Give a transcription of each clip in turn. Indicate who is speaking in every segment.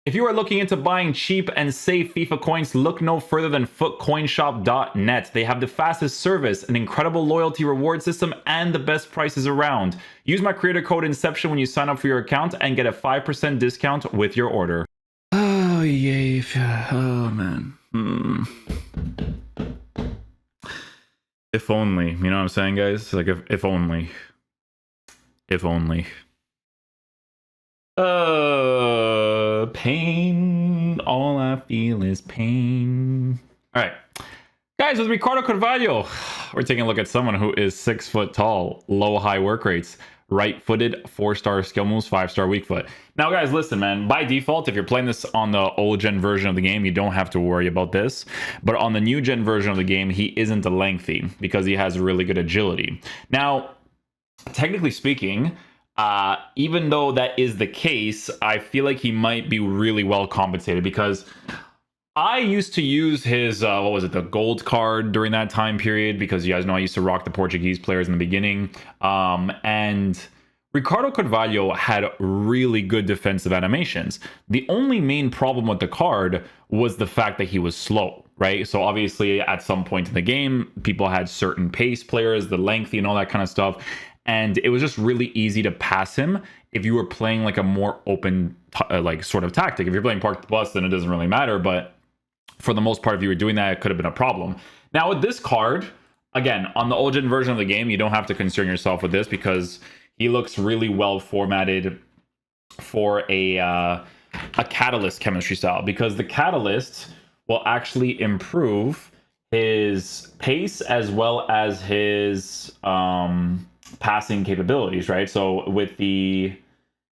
Speaker 1: If you are looking into buying cheap and safe FIFA coins, look no further than footcoinshop.net. They have the fastest service, an incredible loyalty reward system, and the best prices around. Use my creator code Inception when you sign up for your account and get a 5% discount with your order. Oh, yay. Oh, man. If only. You know what I'm saying, guys? Like, if only. If only. Pain. All I feel is pain. All right, guys, with Ricardo Carvalho, we're taking a look at someone who is 6 foot tall, low high work rates, right-footed, 4-star skill moves, 5-star weak foot. Now, guys, listen, man. By default, if you're playing this on the old gen version of the game, you don't have to worry about this. But on the new gen version of the game, he isn't a lengthy because he has really good agility. Now, technically speaking, even though that is the case, I feel like he might be really well compensated because I used to use his, what was it, the gold card during that time period, because you guys know I used to rock the Portuguese players in the beginning. And Ricardo Carvalho had really good defensive animations. The only main problem with the card was the fact that he was slow, right? So obviously at some point in the game, people had certain pace players, the lengthy and all that kind of stuff. And it was just really easy to pass him if you were playing like a more open, like sort of tactic. If you're playing Park the Bus, then it doesn't really matter. But for the most part, if you were doing that, it could have been a problem. Now with this card, again, on the old gen version of the game, you don't have to concern yourself with this because he looks really well formatted for a catalyst chemistry style, because the catalyst will actually improve his pace as well as his passing capabilities, right? So with the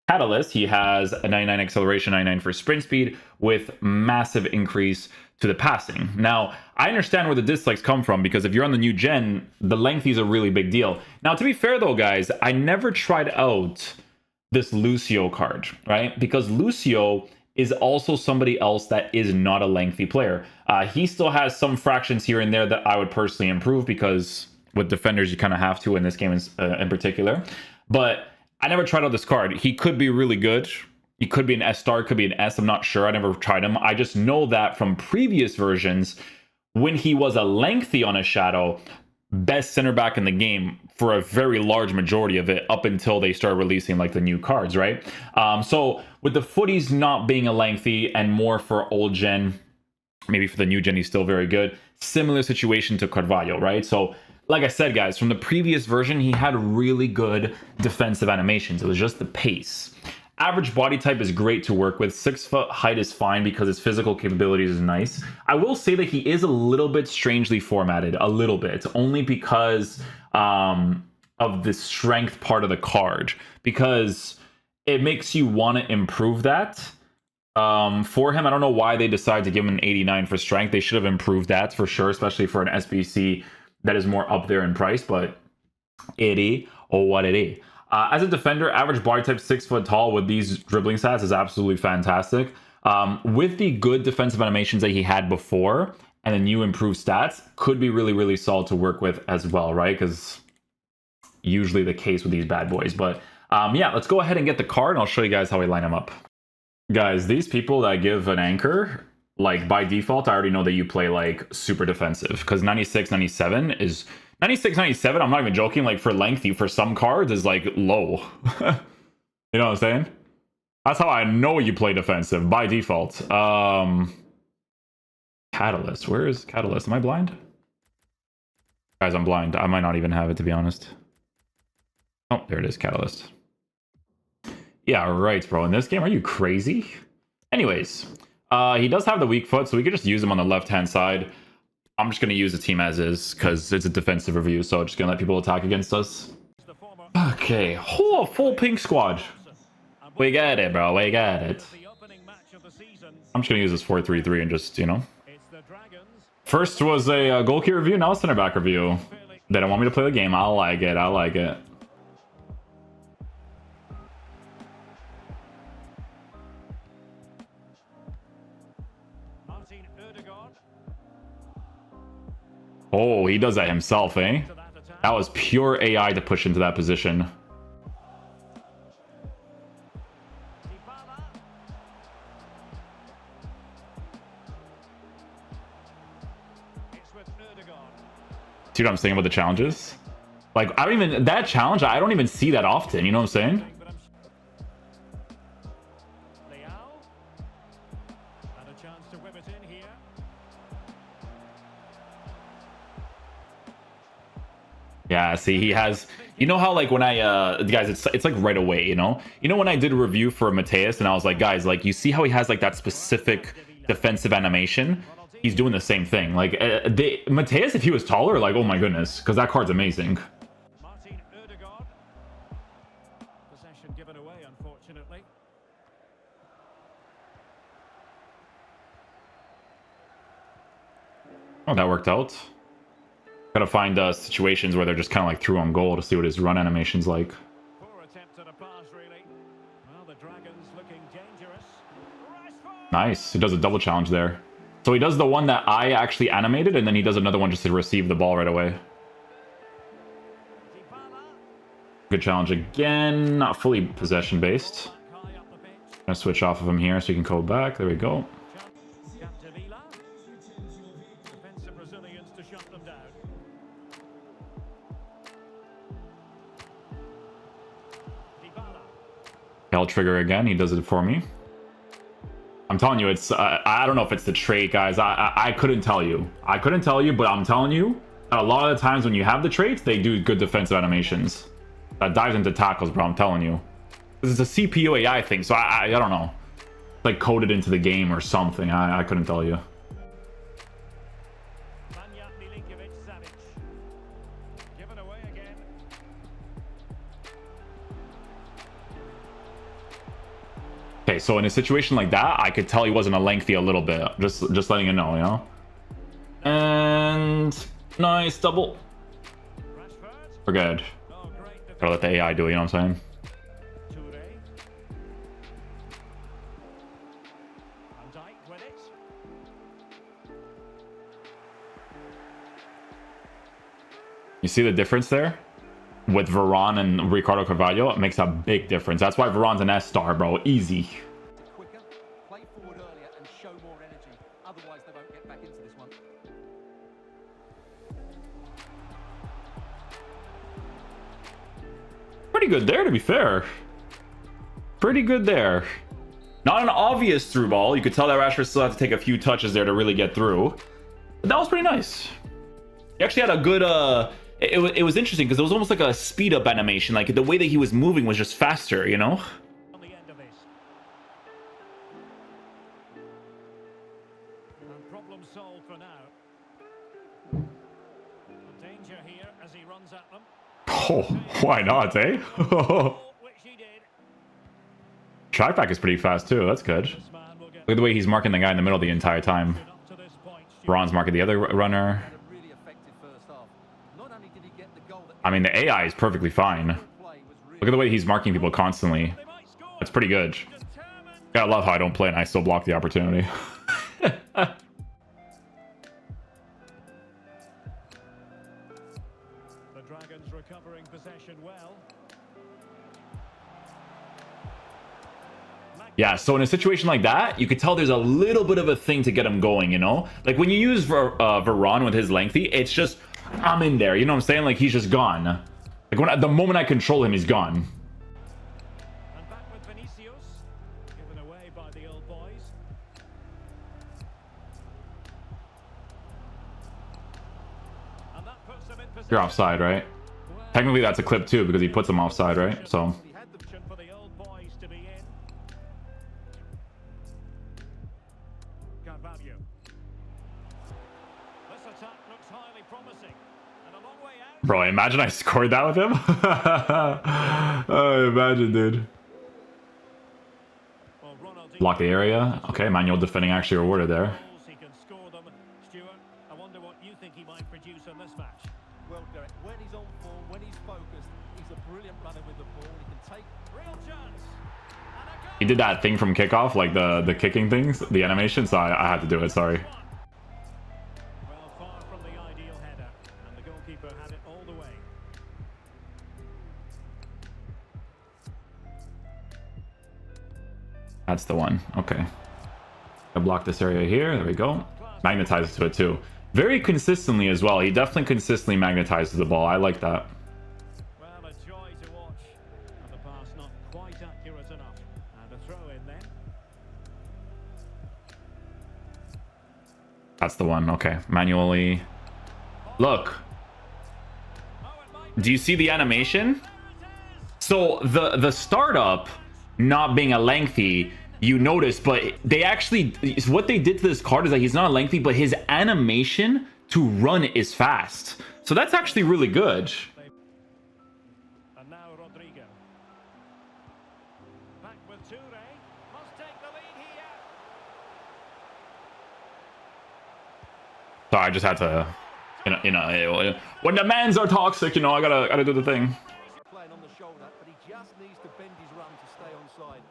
Speaker 1: catalyst, he has a 99 acceleration, 99 for sprint speed with massive increase to the passing. Now, I understand where the dislikes come from, because if you're on the new gen, the lengthy is a really big deal. Now, to be fair though, guys, I never tried out this Lucio card, right? Because Lucio is also somebody else that is not a lengthy player. He still has some fractions here and there that I would personally improve, because with defenders, you kind of have to in this game in particular. But I never tried out this card. He could be really good. He could be an S star, could be an S. I'm not sure. I never tried him. I just know that from previous versions, when he was a lengthy on a shadow, best center back in the game for a very large majority of it, up until they started releasing like the new cards, right? So with the Futties not being a lengthy and more for old gen, maybe for the new gen, he's still very good. Similar situation to Carvalho, right? So like I said, guys, from the previous version, he had really good defensive animations. It was just the pace. Average body type is great to work with. 6 foot height is fine because his physical capabilities is nice. I will say that he is a little bit strangely formatted, a little bit, only because of the strength part of the card, because it makes you want to improve that. For him, I don't know why they decided to give him an 89 for strength. They should have improved that for sure, especially for an SBC that is more up there in price, but it is what it is. As a defender, average body type 6 foot tall with these dribbling stats is absolutely fantastic. With the good defensive animations that he had before and the new improved stats, could be really, really solid to work with as well, right? Because usually the case with these bad boys. But yeah, let's go ahead and get the card and I'll show you guys how we line them up. Guys, these people that give an anchor, like by default, I already know that you play like super defensive, because 96, 97 is 96, 97. I'm not even joking. Like for lengthy, for some cards is like low. You know what I'm saying? That's how I know you play defensive by default. Catalyst. Where is Catalyst? Am I blind? Guys, I'm blind. I might not even have it, to be honest. Oh, there it is. Catalyst. Yeah, right, bro. In this game, are you crazy? Anyways. He does have the weak foot, so we could just use him on the left-hand side. I'm just going to use the team as is, because it's a defensive review, so I'm just going to let people attack against us. Okay. Oh, full pink squad. We got it, bro. We got it. I'm just going to use this 4-3-3 and just, you know. First was a goalkeeper review, now a center back review. They don't want me to play the game. I like it. I like it. Oh, he does that himself, eh? That was pure AI to push into that position. See what I'm saying about the challenges? Like, I don't even, that challenge, I don't even see that often, you know what I'm saying? Yeah, see, he has, you know how like when I guys, it's like right away, you know when I did a review for Mateus and I was like, guys, like, you see how he has like that specific defensive animation? He's doing the same thing. Like Mateus, if he was taller, like, oh my goodness, because that card's amazing.
Speaker 2: Possession given away, unfortunately.
Speaker 1: Oh, that worked out. Gotta find situations where they're just kind of like through on goal to see what his run animation's like.
Speaker 2: Poor attempt at a pass, really. Well, the Dragons looking dangerous.
Speaker 1: Nice. He does a double challenge there. So he does the one that I actually animated, and then he does another one just to receive the ball right away. Good challenge again. Not fully possession based. Gonna switch off of him here so he can code back. There we go. L trigger again. He does it for me. I'm telling you, it's I don't know if it's the trait, guys. I couldn't tell you. I couldn't tell you, but I'm telling you, a lot of the times when you have the traits, they do good defensive animations. That dives into tackles, bro. I'm telling you. This is a CPU AI thing, so I don't know. It's like coded into the game or something. I couldn't tell you. Okay, so in a situation like that, I could tell he wasn't a lengthy a little bit. Just letting you know, you know? And nice double. We're good. Gotta let the AI do it, you know what I'm saying? You see the difference there? With Varane and Ricardo Carvalho, it makes a big difference. That's why Varane's an S-star, bro. Easy.
Speaker 3: Quicker, play forward earlier and show more energy. Otherwise, they won't get back into this one.
Speaker 1: Pretty good there, to be fair. Pretty good there. Not an obvious through ball. You could tell that Rashford still had to take a few touches there to really get through. But that was pretty nice. He actually had a good... It was interesting because it was almost like a speed up animation. Like the way that he was moving was just faster, you know?
Speaker 2: On the end of this. And problem solved for now. Danger here as he runs at them.
Speaker 1: Oh, why not, eh? Trackback is pretty fast too. That's good. Look at the way he's marking the guy in the middle the entire time. Ron's marking the other runner. I mean, the AI is perfectly fine. Look at the way he's marking people constantly. That's pretty good. Gotta love how I don't play and I still block the opportunity.
Speaker 2: The Dragons recovering possession well.
Speaker 1: Yeah, so in a situation like that, you could tell there's a little bit of a thing to get him going, you know? Like when you use Varane with his lengthy, it's just... I'm in there, you know what I'm saying? Like he's just gone. Like when the moment I control him, he's gone.
Speaker 2: And back with Vinicius, given away by the old boys. And that puts them in position.
Speaker 1: You're offside, right? Technically, that's a clip too because he puts him offside, right? So.
Speaker 2: He had the option for the old boys to be in. Carvalho. This attack looks highly promising. And a long way out.
Speaker 1: Bro, imagine I scored that with him. Oh, imagine, dude. Block the area. Okay, manual defending actually rewarded there.
Speaker 2: He can score them. Stuart, I wonder what you think he might produce on this match.
Speaker 3: Well, Derek, when he's on form, when he's focused, he's a brilliant runner with the ball. He can take
Speaker 2: Real chance. And a goal.
Speaker 1: He did that thing from kickoff, like the kicking things, the animation, so I had to do it, sorry.
Speaker 2: Well, far from the ideal header, and the goalkeeper had it all the way.
Speaker 1: That's the one. Okay. I block this area here. There we go. Magnetizes to it too. very consistently as well. He definitely consistently magnetizes the ball. I like that.
Speaker 2: Well, a joy to watch. And the pass not quite accurate enough. And a throw in then.
Speaker 1: That's the one. Okay, manually. Look. Do you see the animation? So the startup not being a lengthy, you notice, but they actually, what they did to this card is that he's not a lengthy, but his animation to run is fast. So that's actually really good.
Speaker 2: And now Rodrigo. Back with Toure. Must take the lead here.
Speaker 1: So I just had to, when the mans are toxic, you know, I gotta do the thing.
Speaker 3: Playing on the shoulder, but he just needs to bend his run to stay onside.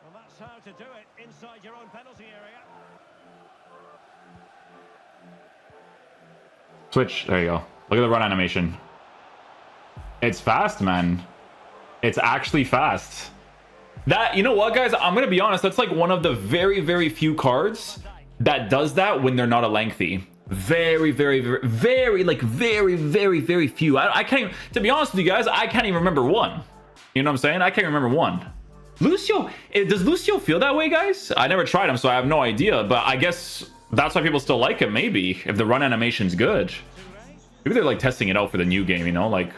Speaker 2: Well, that's how to do it inside your own penalty area.
Speaker 1: Switch. There you go. Look at the run animation. It's fast, man. It's actually fast. That, you know what, guys? I'm gonna be honest. That's like one of the very, very few cards that does that when they're not a lengthy. Very, very, very, very, like very, very, very few. I can't even, to be honest with you guys, I can't even remember one. You know what I'm saying? I can't remember one. Lucio, does Lucio feel that way, guys? I never tried him, so I have no idea. But I guess that's why people still like him, maybe, if the run animation's good. Maybe they're like testing it out for the new game, you know, like,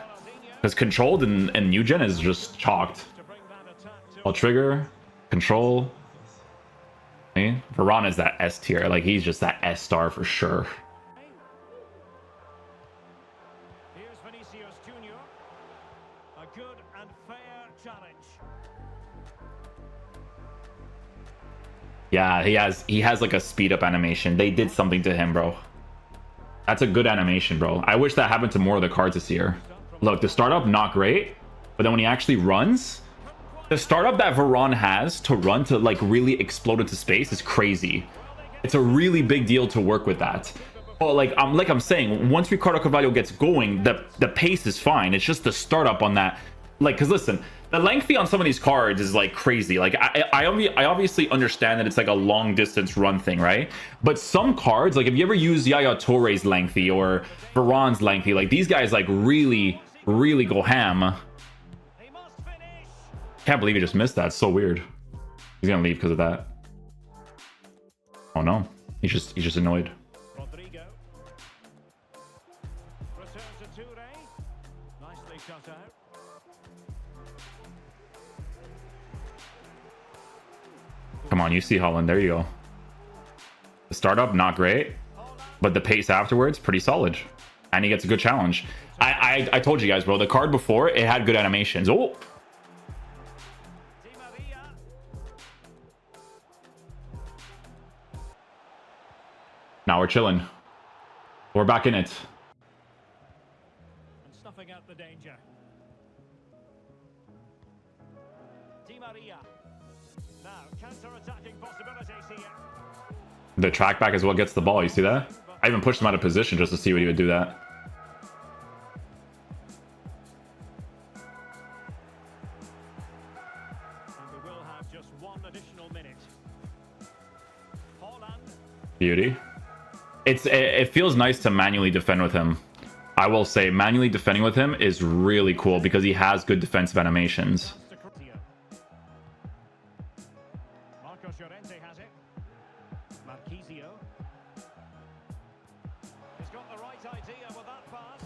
Speaker 1: because controlled and new gen is just chalked. I'll trigger, control. Hey, Varane is that S tier, like he's just that S star for sure.
Speaker 2: Here's Vinicius Junior. A good and fair challenge.
Speaker 1: Yeah, he has like a speed up animation. They did something to him, bro. That's a good animation, bro. I wish that happened to more of the cards this year. Look, the startup, not great, but then when he actually runs, the startup that Varane has to run to like really explode into space is crazy. It's a really big deal to work with that. But like I'm saying, once Ricardo Carvalho gets going, the pace is fine. It's just the startup on that. Like, because listen, the lengthy on some of these cards is like crazy. Like I obviously understand that it's like a long distance run thing, right? But some cards, like if you ever use Yaya Toure's lengthy or Varane's lengthy, like these guys like really go ham. Can't believe he just missed that. It's so weird. He's gonna leave because of that. Oh no, he's just annoyed.
Speaker 2: Rodrigo. Returns to Toure. Nicely shut out.
Speaker 1: Come on, you see Holland. There you go. The startup, not great, but the pace afterwards, pretty solid. And he gets a good challenge. I told you guys, bro, the card before, it had good animations. Oh! Now we're chilling. We're back in it.
Speaker 2: And snuffing out the danger. Di Maria. Now, counter-attacking possibilities here.
Speaker 1: The track back is what gets the ball. You see that? I even pushed him out of position just to see what he would do that.
Speaker 2: And we will have just one additional minute. Holland.
Speaker 1: Beauty. It feels nice to manually defend with him. I will say manually defending with him is really cool because he has good defensive animations.
Speaker 2: Marcos Llorente has it. Marquisio. He's got the right idea with that pass.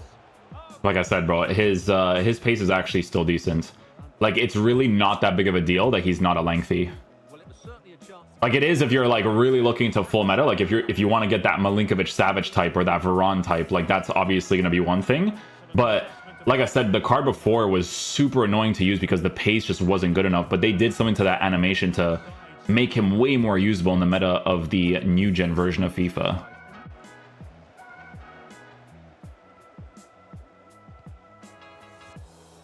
Speaker 2: Oh.
Speaker 1: Like I said, bro, his pace is actually still decent. Like it's really not that big of a deal that he's not a lengthy.
Speaker 3: Well, it was certainly a chance.
Speaker 1: Like it is if you're like really looking to full meta, like if you want to get that Milinkovic Savage type or that Varane type, like that's obviously going to be one thing. But like I said, the card before was super annoying to use because the pace just wasn't good enough. But they did something to that animation to make him way more usable in the meta of the new gen version of FIFA.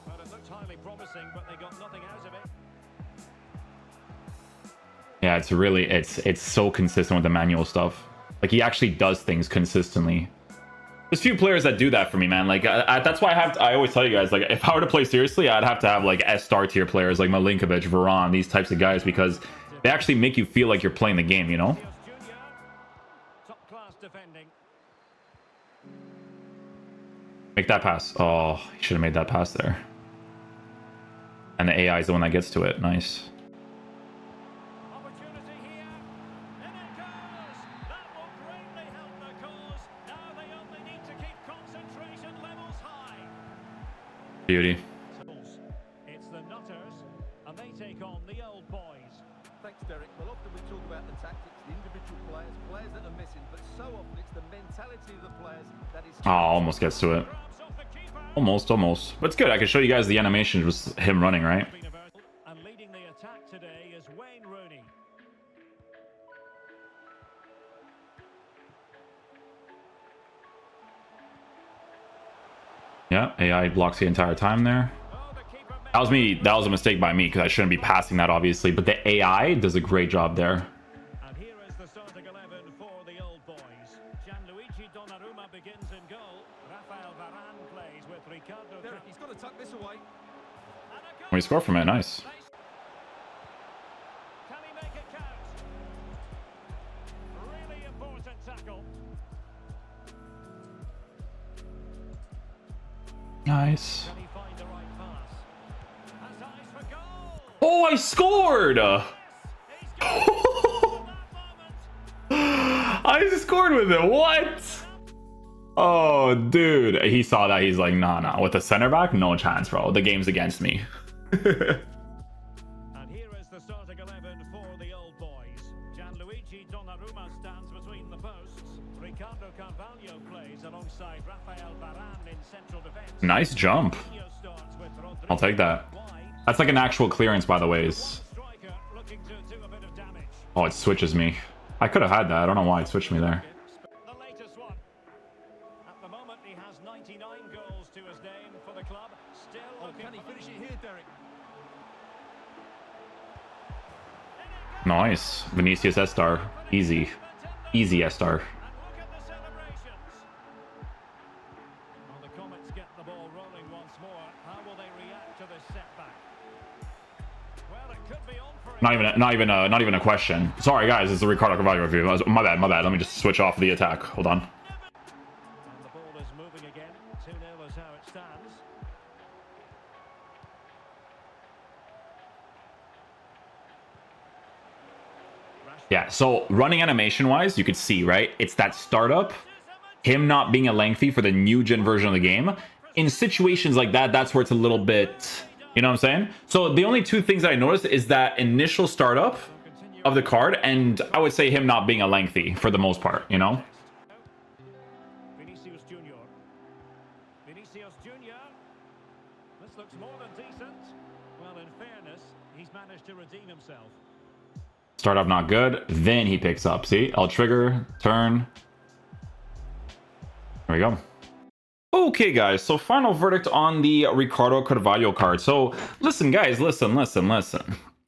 Speaker 2: Well, it looked highly promising, but they got nothing out of it.
Speaker 1: Yeah, it's really it's so consistent with the manual stuff. Like he actually does things consistently. There's few players that do that for me, man. Like that's why I always tell you guys, like if I were to play seriously, I'd have to have like S star tier players like Milinkovic, Varane, these types of guys because they actually make you feel like you're playing the game, you know?
Speaker 2: Top class defending.
Speaker 1: Make that pass. Oh, he should have made that pass there. And the AI is the one that gets to it. Nice.
Speaker 2: Opportunity here. In it goes. That will greatly help the cause. Now they only need to keep concentration levels high.
Speaker 1: Beauty.
Speaker 2: It's the Nutters, and they take on the old boys.
Speaker 3: Thanks, Derek. Well, often we talk about the tactics, the individual players, players that are missing, but so often it's the mentality of the players that is...
Speaker 1: Oh, almost gets to it.
Speaker 2: Grabs off the keeper.
Speaker 1: Almost. But it's good. I can show you guys the animation with him running, right?
Speaker 2: And leading the attack today is Wayne Rooney.
Speaker 1: Yeah, AI blocks the entire time there.
Speaker 2: Oh, the keeper
Speaker 1: That was me. That was a mistake by me because I shouldn't be passing that, obviously. But the AI does a great job there.
Speaker 2: And here is the starting 11 for the old boys. Gianluigi Donnarumma begins in goal. Rafael Varane plays with Ricardo.
Speaker 3: Derek, he's got to tuck this away.
Speaker 1: We score from it. Nice.
Speaker 2: Can he make it count? Really important tackle.
Speaker 1: Nice.
Speaker 2: Can he find the right pass? Has eyes for goal.
Speaker 1: Oh, I scored!
Speaker 2: He's got it at that moment.
Speaker 1: I scored with it. What? Oh, dude. He saw that. He's like, nah. With the center back, no chance, bro. The game's against me.
Speaker 2: And here is the starting 11 for the old boys. Gianluigi Donnarumma stands between the posts. Ricardo Carvalho plays alongside Rafael Varane in central defense.
Speaker 1: Nice jump.
Speaker 2: Coutinho starts with Rodrigo
Speaker 1: I'll take that.
Speaker 2: wide.
Speaker 1: That's like an actual clearance, by the ways.
Speaker 2: Striker looking to do a bit of damage.
Speaker 1: Oh, it switches me. I could have had that. I don't know why it switched me there.
Speaker 2: The latest one. At the moment, he has 99 goals to his name for the club. Still looking.
Speaker 3: Can he finish it here, Derek?
Speaker 1: Nice. Vinicius S-star. Easy. Easy S-star.
Speaker 2: And look at the celebrations. Well, the Comets get the ball rolling once more. How will they react to this setback? Well, it could be on for
Speaker 1: Not even a question. Sorry, guys. It's the Ricardo Carvalho review. My bad. Let me just switch off the attack. Hold on.
Speaker 2: And the ball is moving again. 2-0 is how it stands.
Speaker 1: Yeah, so running animation wise, you could see, right? It's that startup, him not being a lengthy for the new gen version of the game. In situations like that, that's where it's a little bit, you know what I'm saying? So the only two things that I noticed is that initial startup of the card, and I would say him not being a lengthy for the most part, you know?
Speaker 2: Vinicius Junior. Vinicius Junior. This looks more than decent. Well, in fairness, he's managed to redeem himself.
Speaker 1: Startup not good, then he picks up. See, I'll trigger, turn. There we go. Okay, guys, so final verdict on the Ricardo Carvalho card. So listen, guys, listen.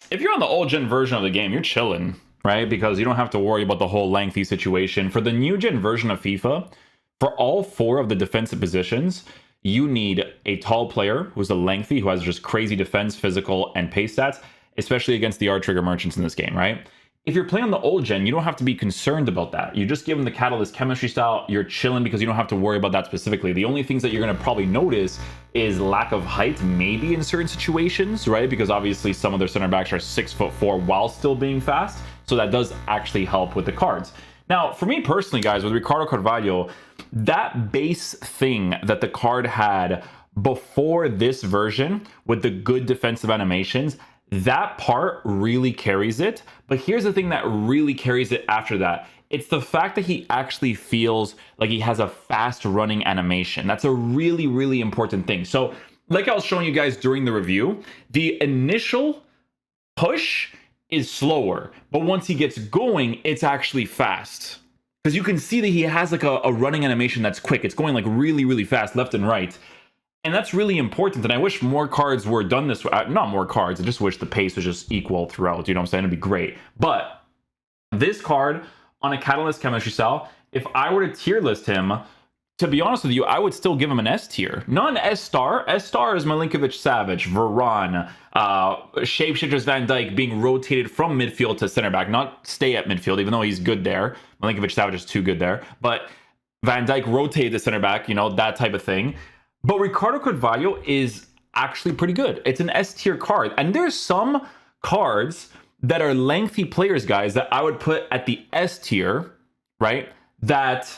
Speaker 1: If you're on the old gen version of the game, you're chilling, right? Because you don't have to worry about the whole lengthy situation. For the new gen version of FIFA, for all four of the defensive positions, you need a tall player who's a lengthy, who has just crazy defense, physical, and pace stats, especially against the R-Trigger merchants in this game, right? If you're playing on the old gen, you don't have to be concerned about that. You just give them the Catalyst chemistry style, you're chilling because you don't have to worry about that specifically. The only things that you're gonna probably notice is lack of height, maybe in certain situations, right? Because obviously some of their center backs are 6'4" while still being fast. So that does actually help with the cards. Now, for me personally, guys, with Ricardo Carvalho, that base thing that the card had before this version with the good defensive animations, that part really carries it. But here's the thing that really carries it after that. It's the fact that he actually feels like he has a fast running animation. That's a really, really important thing. So like I was showing you guys during the review, the initial push is slower, but once he gets going, it's actually fast. Because you can see that he has like a running animation that's quick. It's going like really, really fast left and right. And that's really important. And I wish more cards were done this way. Not more cards. I just wish the pace was just equal throughout. You know what I'm saying? It'd be great. But this card on a Catalyst chemistry style, if I were to tier list him, to be honest with you, I would still give him an S tier. Not an S star. S star is Milinkovic Savic, Varane, Shapeshifters Van Dijk being rotated from midfield to center back. Not stay at midfield, even though he's good there. Milinkovic Savic is too good there. But Van Dijk rotated the center back, you know, that type of thing. But Ricardo Carvalho is actually pretty good. It's an S tier card. And there's some cards that are lengthy players, guys, that I would put at the S tier, right? That,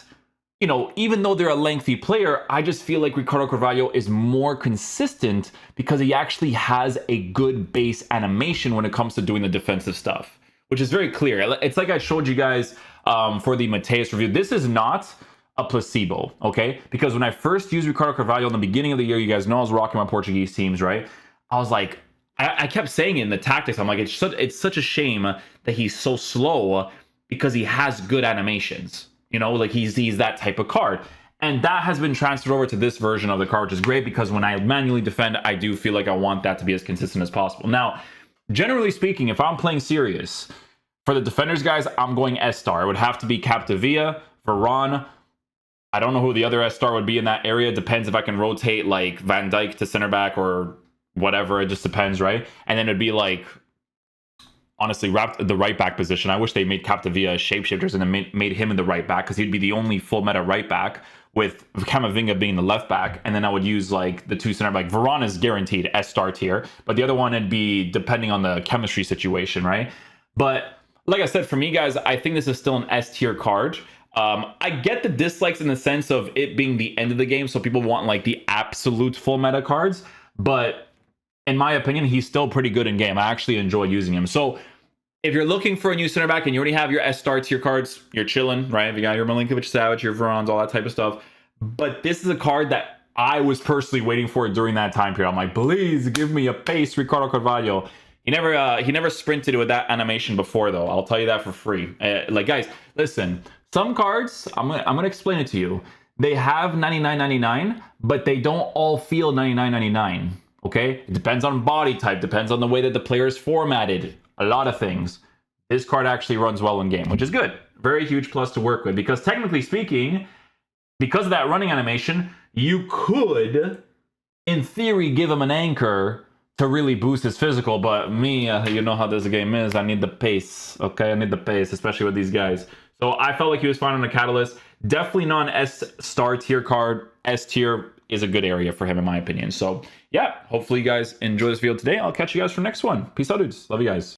Speaker 1: you know, even though they're a lengthy player, I just feel like Ricardo Carvalho is more consistent because he actually has a good base animation when it comes to doing the defensive stuff, which is very clear. It's like I showed you guys for the Mateus review. This is not a placebo, okay? Because when I first used Ricardo Carvalho in the beginning of the year, you guys know I was rocking my Portuguese teams, right? I was like, I kept saying it in the tactics, I'm like, it's such a shame that he's so slow because he has good animations. You know, like he's that type of card. And that has been transferred over to this version of the card, which is great because when I manually defend, I do feel like I want that to be as consistent as possible. Now, generally speaking, if I'm playing serious, for the defenders, guys, I'm going S star. It would have to be Capdevila, Varane. I don't know who the other S star would be in that area. Depends if I can rotate like Van Dijk to center back or whatever. It just depends, right? And then it'd be like, honestly, wrapped the right back position. I wish they made Capdevila shapeshifters and then made him in the right back because he'd be the only full meta right back with Camavinga being the left back. And then I would use like the two center back. Varane is guaranteed S star tier, but the other one would be depending on the chemistry situation, right? But like I said, for me, guys, I think this is still an S tier card. I get the dislikes in the sense of it being the end of the game, so people want like the absolute full meta cards, but in my opinion, he's still pretty good in game. I actually enjoy using him. So if you're looking for a new center back and you already have your S star tier cards, you're chilling, right? You got your Milinkovic-Savic, your Varanes, all that type of stuff. But this is a card that I was personally waiting for during that time period. I'm like, please give me a pace Ricardo Carvalho. He never sprinted with that animation before, though. I'll tell you that for free. Like, guys, listen. Some cards, I'm gonna explain it to you. They have 99.99, but they don't all feel 99.99. Okay, it depends on body type, depends on the way that the player is formatted. A lot of things. This card actually runs well in game, which is good. Very huge plus to work with because technically speaking, because of that running animation, you could, in theory, give him an anchor to really boost his physical. But me, you know how this game is. I need the pace. Okay, I need the pace, especially with these guys. So I felt like he was fine on the Catalyst. Definitely not an S star tier card. S tier is a good area for him in my opinion. So yeah, hopefully you guys enjoy this video today. I'll catch you guys for the next one. Peace out, dudes. Love you guys.